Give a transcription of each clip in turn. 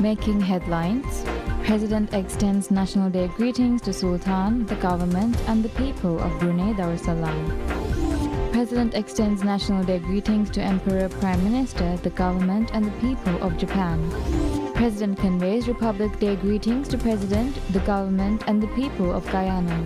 Making headlines. President extends National Day greetings to Sultan, the government, and the people of Brunei Darussalam. President extends National Day greetings to Emperor, Prime Minister, the government, and the people of Japan. President conveys Republic Day greetings to President, the government, and the people of Guyana.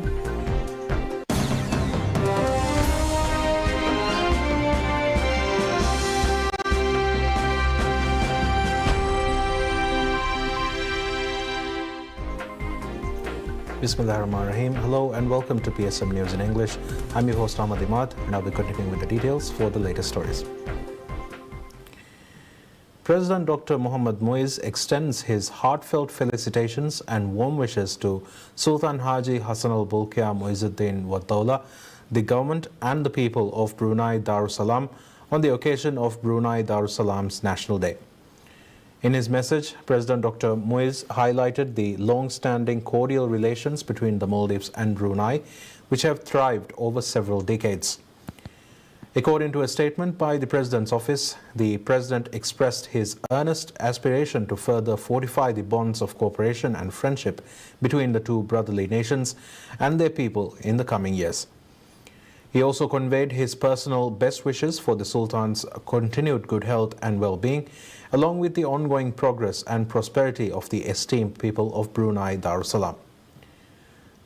Bismillahirrahmanirrahim. Hello and welcome to PSM News in English. I'm your host Ahmad Imad and I'll be continuing with the details for the latest stories. President Dr. Mohammad Muiz extends his heartfelt felicitations and warm wishes to Sultan Haji Hassan al-Bolkiah Muizzuddin wa Dawla, the government and the people of Brunei Darussalam on the occasion of Brunei Darussalam's National Day. In his message, President Dr. Muiz highlighted the long-standing cordial relations between the Maldives and Brunei, which have thrived over several decades. According to a statement by the President's office, the President expressed his earnest aspiration to further fortify the bonds of cooperation and friendship between the two brotherly nations and their people in the coming years. He also conveyed his personal best wishes for the Sultan's continued good health and well-being, along with the ongoing progress and prosperity of the esteemed people of Brunei Darussalam.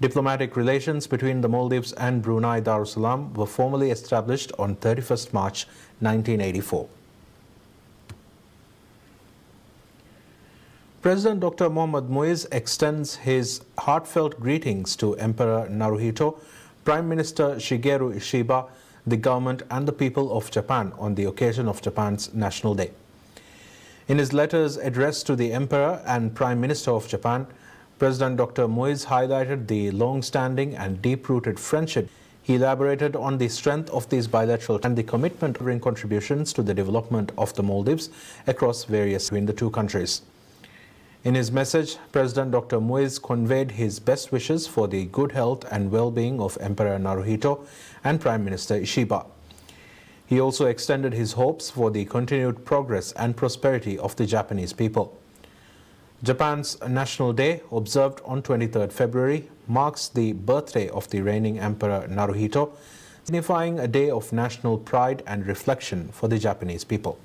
Diplomatic relations between the Maldives and Brunei Darussalam were formally established on 31st March 1984. President Dr. Mohammad Muiz extends his heartfelt greetings to Emperor Naruhito, Prime Minister Shigeru Ishiba, the government and the people of Japan on the occasion of Japan's National Day. In his letters addressed to the Emperor and Prime Minister of Japan, President Dr. Muiz highlighted the long-standing and deep-rooted friendship. He elaborated on the strength of these bilateral and the commitment to bring contributions to the development of the Maldives across various between the two countries. In his message, President Dr. Muiz conveyed his best wishes for the good health and well-being of Emperor Naruhito and Prime Minister Ishiba. He also extended his hopes for the continued progress and prosperity of the Japanese people. Japan's National Day, observed on 23rd February, marks the birthday of the reigning Emperor Naruhito, signifying a day of national pride and reflection for the Japanese people.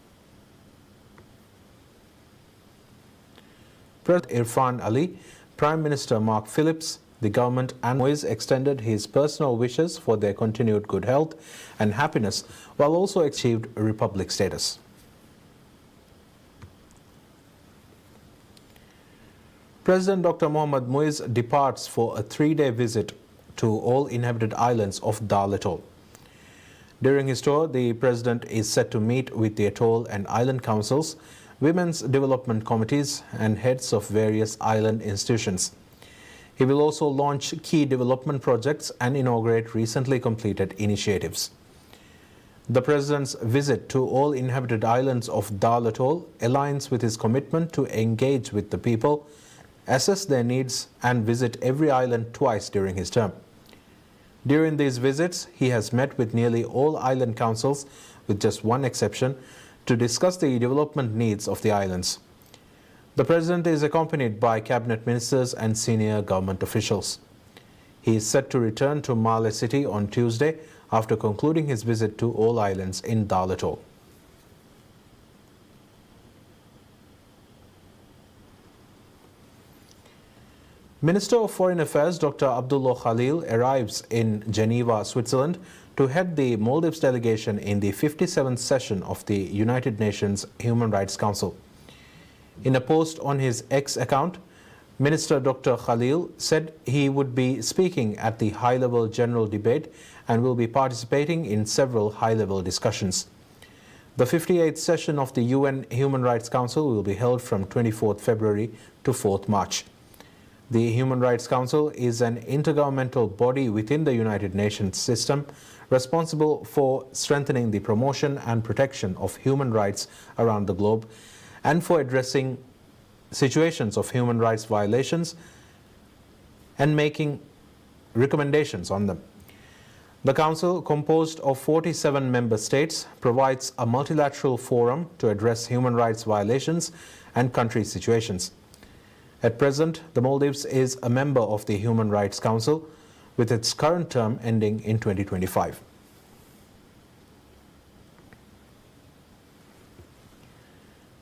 President Irfan Ali, Prime Minister Mark Phillips, the government and Muiz extended his personal wishes for their continued good health and happiness while also achieved republic status. President Dr. Mohammad Muiz departs for a 3-day visit to all inhabited islands of Dal Atoll. During his tour, the President is set to meet with the atoll and island councils, women's development committees and heads of various island institutions. He will also launch key development projects and inaugurate recently completed initiatives. The President's visit to all inhabited islands of Dal Atoll aligns with his commitment to engage with the people, assess their needs and visit every island twice during his term. During these visits, he has met with nearly all island councils, with just one exception, to discuss the development needs of the islands. The President is accompanied by cabinet ministers and senior government officials. He is set to return to Male City on Tuesday after concluding his visit to all islands in Dal Atoll. Minister of Foreign Affairs Dr. Abdullah Khalil arrives in Geneva, Switzerland to head the Maldives delegation in the 57th session of the United Nations Human Rights Council. In a post on his X account, Minister Dr. Khalil said he would be speaking at the high-level general debate and will be participating in several high-level discussions. The 58th session of the UN Human Rights Council will be held from 24th February to 4th March. The Human Rights Council is an intergovernmental body within the United Nations system responsible for strengthening the promotion and protection of human rights around the globe and for addressing situations of human rights violations and making recommendations on them. The Council, composed of 47 member states, provides a multilateral forum to address human rights violations and country situations. At present, the Maldives is a member of the Human Rights Council, with its current term ending in 2025.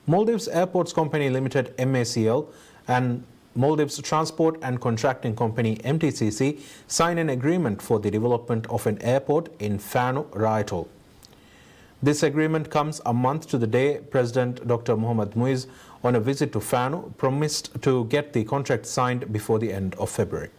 Maldives Airports Company Limited (MACL) and Maldives Transport and Contracting Company (MTCC) signed an agreement for the development of an airport in Fanu, Ra Atoll. This agreement comes a month to the day President Dr. Mohamed Muiz, on a visit to Fanu, promised to get the contract signed before the end of February.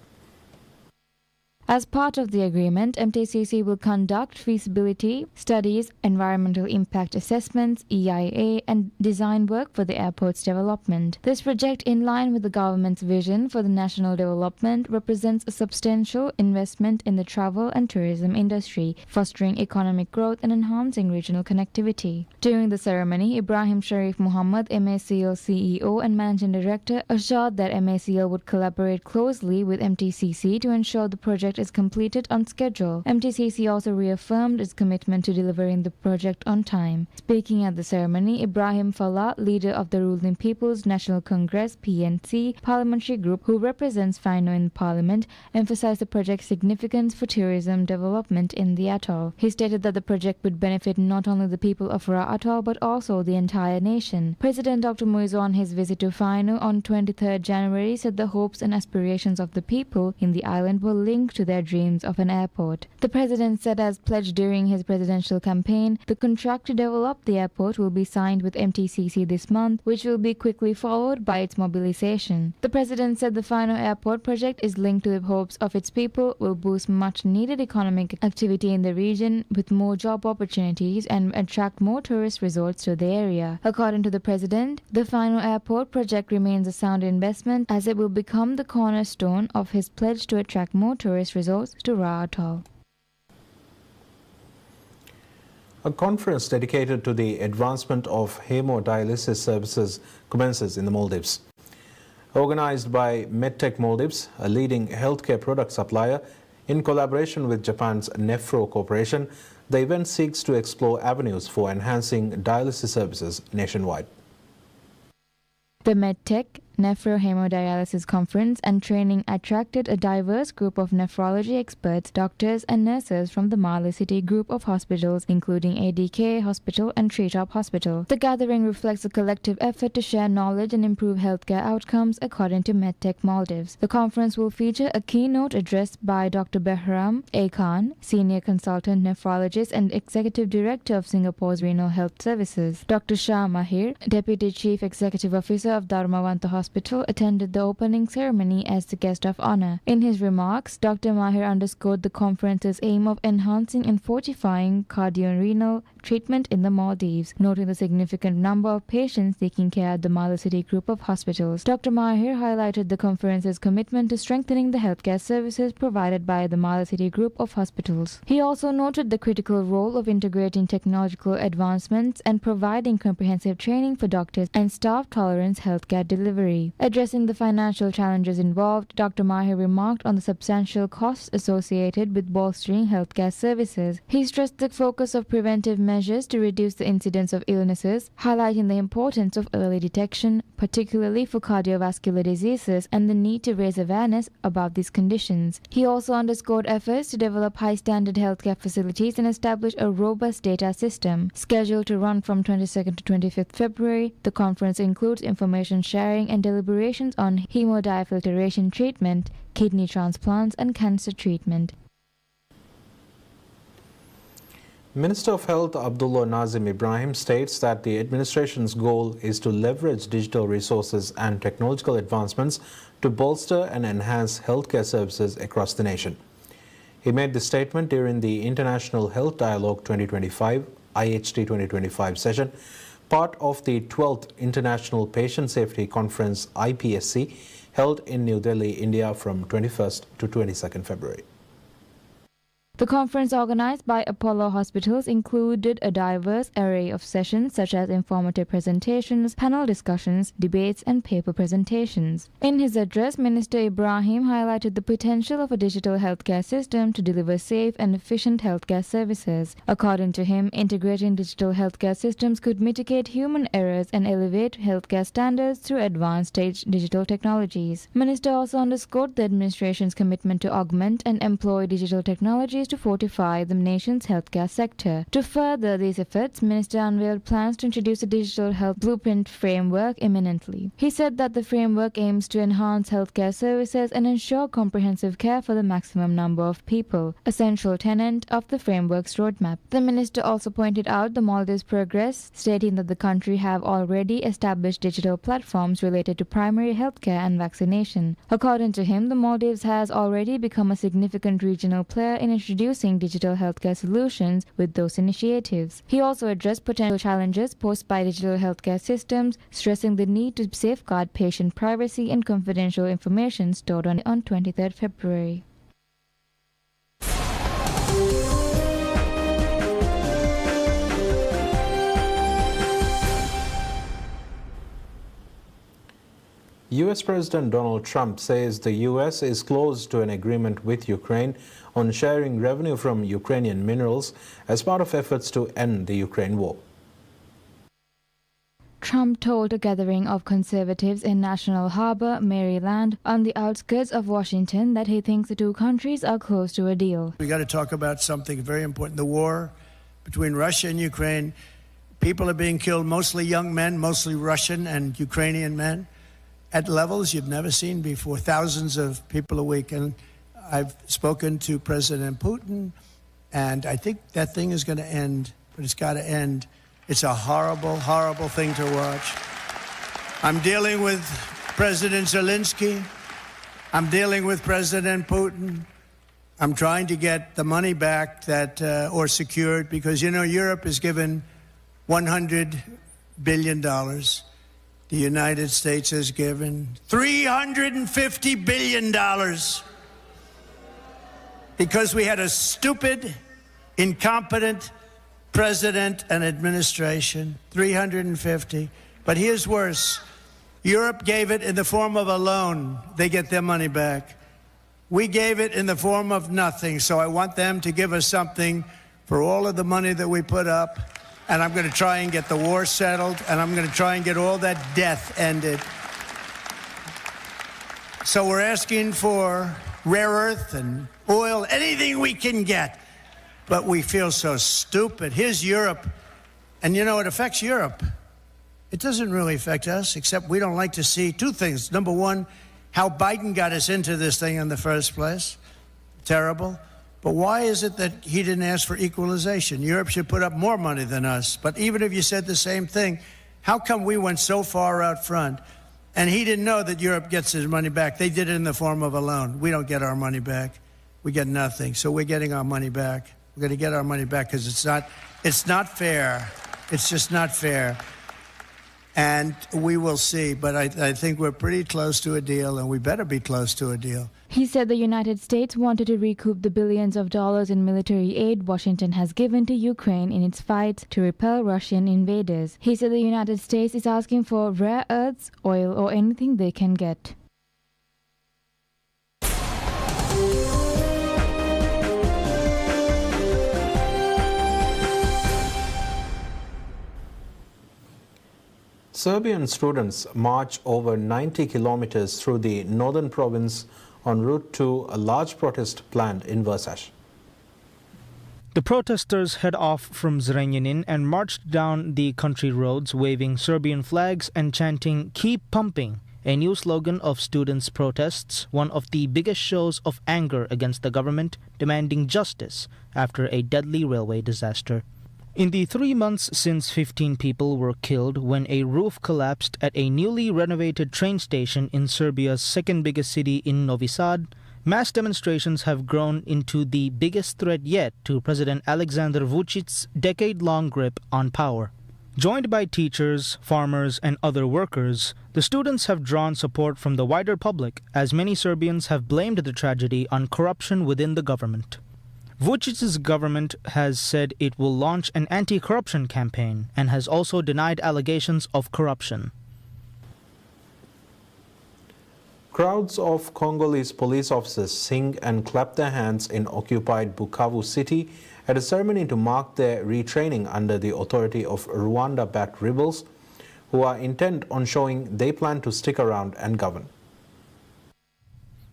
As part of the agreement, MTCC will conduct feasibility studies, environmental impact assessments, EIA, and design work for the airport's development. This project, in line with the government's vision for the national development, represents a substantial investment in the travel and tourism industry, fostering economic growth and enhancing regional connectivity. During the ceremony, Ibrahim Sharif Muhammad, MACL CEO and Managing Director, assured that MACL would collaborate closely with MTCC to ensure the project is completed on schedule. MTCC also reaffirmed its commitment to delivering the project on time. Speaking at the ceremony, Ibrahim Fallah, leader of the ruling People's National Congress (PNC) parliamentary group, who represents Fano in Parliament, emphasized the project's significance for tourism development in the atoll. He stated that the project would benefit not only the people of Ra Atoll but also the entire nation. President Dr. Muiz, on his visit to Fano on 23rd January, said the hopes and aspirations of the people in the island were linked to their dreams of an airport. The president said, as pledged during his presidential campaign, the contract to develop the airport will be signed with MTCC this month, which will be quickly followed by its mobilization. The president said the Fano Airport project is linked to the hopes of its people, will boost much needed economic activity in the region with more job opportunities and attract more tourist resorts to the area. According to the president, the Fano Airport project remains a sound investment as it will become the cornerstone of his pledge to attract more tourist resorts to Ra Atoll. A conference dedicated to the advancement of hemodialysis services commences in the Maldives. Organized by MedTech Maldives, a leading healthcare product supplier, in collaboration with Japan's Nephro Corporation, the event seeks to explore avenues for enhancing dialysis services nationwide. The MedTech Nephro-Hemodialysis Conference and training attracted a diverse group of nephrology experts, doctors and nurses from the Mali City group of hospitals, including ADK Hospital and Treetop Hospital. The gathering reflects a collective effort to share knowledge and improve healthcare outcomes, according to MedTech Maldives. The conference will feature a keynote address by Dr. Behram A. Khan, Senior Consultant Nephrologist and Executive Director of Singapore's Renal Health Services. Dr. Shah Mahir, Deputy Chief Executive Officer of Dharmawanta Hospital, attended the opening ceremony as the guest of honor. In his remarks, Dr. Mahir underscored the conference's aim of enhancing and fortifying cardiorenal treatment in the Maldives, noting the significant number of patients seeking care at the Mali City group of hospitals. Dr. Mahir highlighted the conference's commitment to strengthening the healthcare services provided by the Mali City group of hospitals. He also noted the critical role of integrating technological advancements and providing comprehensive training for doctors and staff tolerance healthcare delivery. Addressing the financial challenges involved, Dr. Mahir remarked on the substantial costs associated with bolstering healthcare services. He stressed the focus of preventive measures to reduce the incidence of illnesses, highlighting the importance of early detection, particularly for cardiovascular diseases, and the need to raise awareness about these conditions. He also underscored efforts to develop high-standard healthcare facilities and establish a robust data system. Scheduled to run from 22nd to 25th February, the conference includes information sharing and deliberations on hemodiafiltration treatment, kidney transplants, and cancer treatment. Minister of Health Abdullah Nazim Ibrahim states that the administration's goal is to leverage digital resources and technological advancements to bolster and enhance healthcare services across the nation. He made this statement during the International Health Dialogue 2025 IHT 2025 session, part of the 12th International Patient Safety Conference IPSC, held in New Delhi, India from 21st to 22nd February. The conference, organized by Apollo Hospitals, included a diverse array of sessions such as informative presentations, panel discussions, debates, and paper presentations. In his address, Minister Ibrahim highlighted the potential of a digital healthcare system to deliver safe and efficient healthcare services. According to him, integrating digital healthcare systems could mitigate human errors and elevate healthcare standards through advanced digital technologies. Minister also underscored the administration's commitment to augment and employ digital technologies to fortify the nation's healthcare sector. To further these efforts, Minister unveiled plans to introduce a digital health blueprint framework imminently. He said that the framework aims to enhance healthcare services and ensure comprehensive care for the maximum number of people, a central tenet of the framework's roadmap. The minister also pointed out the Maldives' progress, stating that the country have already established digital platforms related to primary healthcare and vaccination. According to him, the Maldives has already become a significant regional player in introducing digital healthcare solutions with those initiatives. He also addressed potential challenges posed by digital healthcare systems, stressing the need to safeguard patient privacy and confidential information stored on 23rd February. US President Donald Trump says the US is close to an agreement with Ukraine on sharing revenue from Ukrainian minerals as part of efforts to end the Ukraine war. Trump told a gathering of conservatives in National Harbor, Maryland, on the outskirts of Washington, that he thinks the two countries are close to a deal. We got to talk about something very important: the war between Russia and Ukraine. People are being killed, mostly young men, mostly Russian and Ukrainian men, at levels you've never seen before, thousands of people a week. And I've spoken to President Putin, and I think that thing is going to end, but it's got to end. It's a horrible, horrible thing to watch. I'm dealing with President Zelensky. I'm dealing with President Putin. I'm trying to get the money back that, or secured, because, you know, Europe has given $100 billion. The United States has given $350 billion because we had a stupid, incompetent president and administration. 350. But here's worse. Europe gave it in the form of a loan. They get their money back. We gave it in the form of nothing. So I want them to give us something for all of the money that we put up. And I'm going to try and get the war settled, and I'm going to try and get all that death ended. So we're asking for rare earth and oil, anything we can get. But we feel so stupid. Here's Europe. And, you know, it affects Europe. It doesn't really affect us, except we don't like to see two things. Number one, how Biden got us into this thing in the first place. Terrible. But why is it that he didn't ask for equalization? Europe should put up more money than us. But even if you said the same thing, how come we went so far out front? And he didn't know that Europe gets his money back. They did it in the form of a loan. We don't get our money back. We get nothing. So we're getting our money back. We're going to get our money back because it's not fair. It's just not fair. And we will see. But I think we're pretty close to a deal, and we better be close to a deal. He said the United States wanted to recoup the billions of dollars in military aid Washington has given to Ukraine in its fight to repel Russian invaders. He said the United States is asking for rare earths, oil, or anything they can get. Serbian students march over 90 kilometers through the northern province en route to a large protest planned in Versace. The protesters head off from Zrenjanin and marched down the country roads waving Serbian flags and chanting "Keep Pumping," a new slogan of students' protests, one of the biggest shows of anger against the government demanding justice after a deadly railway disaster. In the 3 months since 15 people were killed when a roof collapsed at a newly renovated train station in Serbia's second biggest city in Novi Sad, mass demonstrations have grown into the biggest threat yet to President Aleksandar Vučić's decade-long grip on power. Joined by teachers, farmers, and other workers, the students have drawn support from the wider public as many Serbians have blamed the tragedy on corruption within the government. Vucic's government has said it will launch an anti-corruption campaign and has also denied allegations of corruption. Crowds of Congolese police officers sing and clap their hands in occupied Bukavu city at a ceremony to mark their retraining under the authority of Rwanda-backed rebels who are intent on showing they plan to stick around and govern.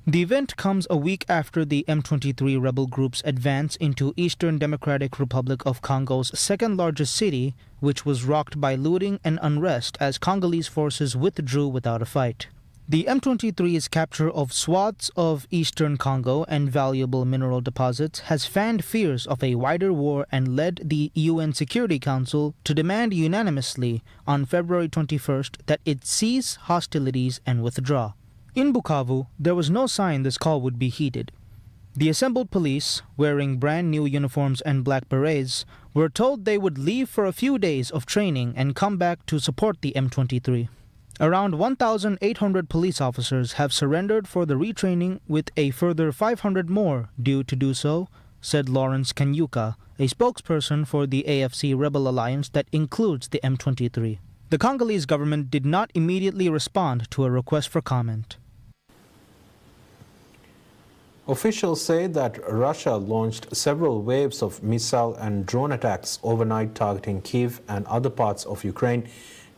The event comes a week after the M23 rebel group's advance into Eastern Democratic Republic of Congo's second-largest city, which was rocked by looting and unrest as Congolese forces withdrew without a fight. The M23's capture of swaths of eastern Congo and valuable mineral deposits has fanned fears of a wider war and led the UN Security Council to demand unanimously on February 21st that it cease hostilities and withdraw. In Bukavu, there was no sign this call would be heeded. The assembled police, wearing brand new uniforms and black berets, were told they would leave for a few days of training and come back to support the M23. Around 1,800 police officers have surrendered for the retraining, with a further 500 more due to do so, said Lawrence Kanyuka, a spokesperson for the AFC rebel alliance that includes the M23. The Congolese government did not immediately respond to a request for comment. Officials say that Russia launched several waves of missile and drone attacks overnight targeting Kyiv and other parts of Ukraine,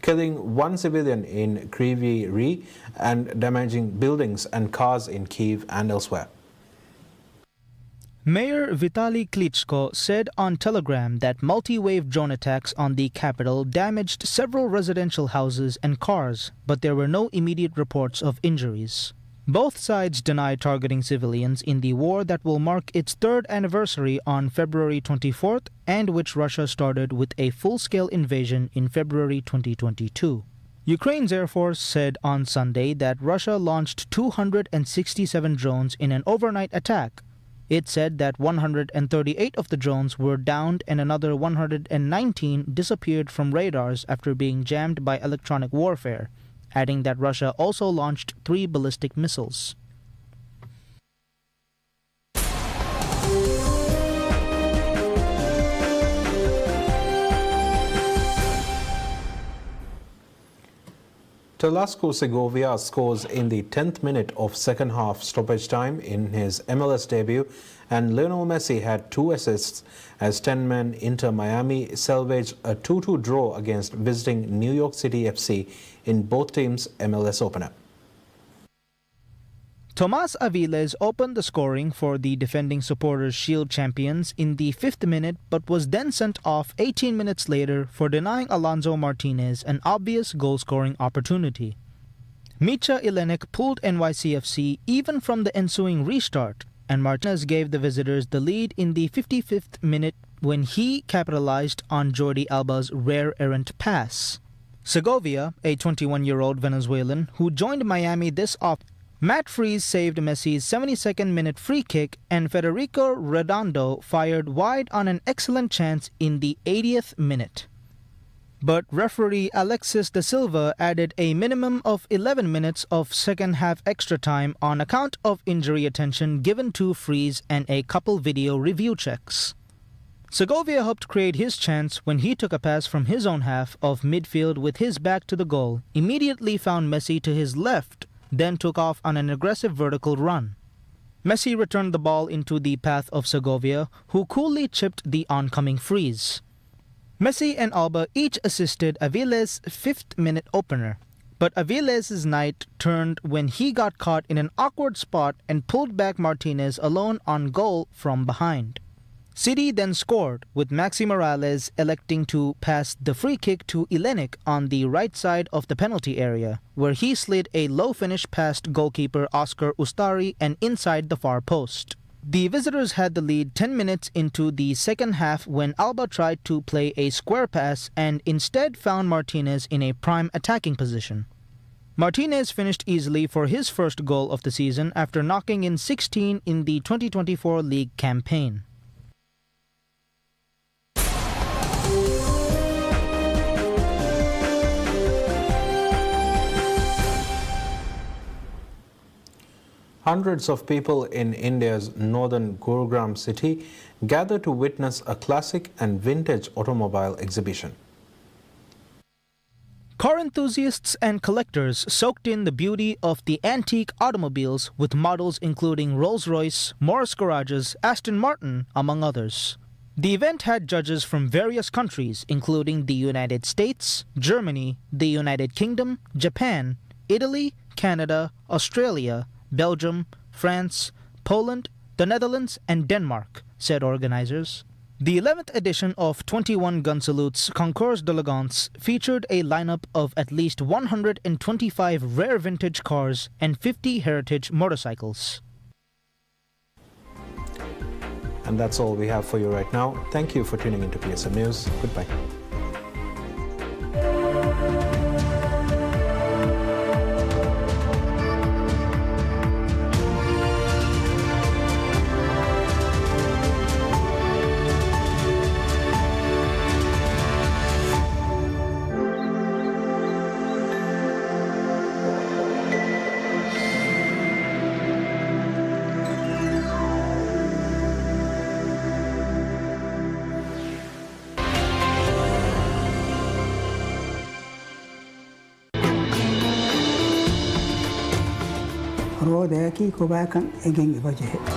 killing one civilian in Kryvyi Rih and damaging buildings and cars in Kyiv and elsewhere. Mayor Vitaly Klitschko said on Telegram that multi-wave drone attacks on the capital damaged several residential houses and cars, but there were no immediate reports of injuries. Both sides deny targeting civilians in the war that will mark its third anniversary on February 24th and which Russia started with a full-scale invasion in February 2022. Ukraine's Air Force said on Sunday that Russia launched 267 drones in an overnight attack. It said that 138 of the drones were downed and another 119 disappeared from radars after being jammed by electronic warfare, adding that Russia also launched 3 ballistic missiles. Telasco Segovia scores in the 10th minute of second half stoppage time in his MLS debut, and Lionel Messi had 2 assists as 10-man Inter Miami salvaged a 2-2 draw against visiting New York City FC in both teams' MLS opener. Tomas Aviles opened the scoring for the defending Supporters' Shield champions in the 5th minute, but was then sent off 18 minutes later for denying Alonso Martinez an obvious goal-scoring opportunity. Micha Ilenik pulled NYCFC even from the ensuing restart, and Martinez gave the visitors the lead in the 55th minute when he capitalized on Jordi Alba's rare errant pass. Segovia, a 21-year-old Venezuelan who joined Miami this off, Matt Freese saved Messi's 72nd minute free kick, and Federico Redondo fired wide on an excellent chance in the 80th minute. But referee Alexis da Silva added a minimum of 11 minutes of second-half extra time on account of injury attention given to Freese and a couple video review checks. Segovia hoped create his chance when he took a pass from his own half of midfield with his back to the goal, immediately found Messi to his left, then took off on an aggressive vertical run. Messi returned the ball into the path of Segovia, who coolly chipped the oncoming Freeze. Messi and Alba each assisted Aviles' 5th minute opener, but Aviles' night turned when he got caught in an awkward spot and pulled back Martinez alone on goal from behind. City then scored, with Maxi Morales electing to pass the free kick to Ilenik on the right side of the penalty area, where he slid a low finish past goalkeeper Oscar Ustari and inside the far post. The visitors had the lead 10 minutes into the second half when Alba tried to play a square pass and instead found Martinez in a prime attacking position. Martinez finished easily for his first goal of the season after knocking in 16 in the 2024 league campaign. Hundreds of people in India's northern Gurugram city gather to witness a classic and vintage automobile exhibition. Car enthusiasts and collectors soaked in the beauty of the antique automobiles with models including Rolls-Royce, Morris Garages, Aston Martin, among others. The event had judges from various countries including the United States, Germany, the United Kingdom, Japan, Italy, Canada, Australia, Belgium, France, Poland, the Netherlands, and Denmark, said organizers. The 11th edition of 21 Gun Salute's Concours d'Elegance featured a lineup of at least 125 rare vintage cars and 50 heritage motorcycles. And that's all we have for you right now. Thank you for tuning into PSM News. Goodbye. Rodeki Kobakan again.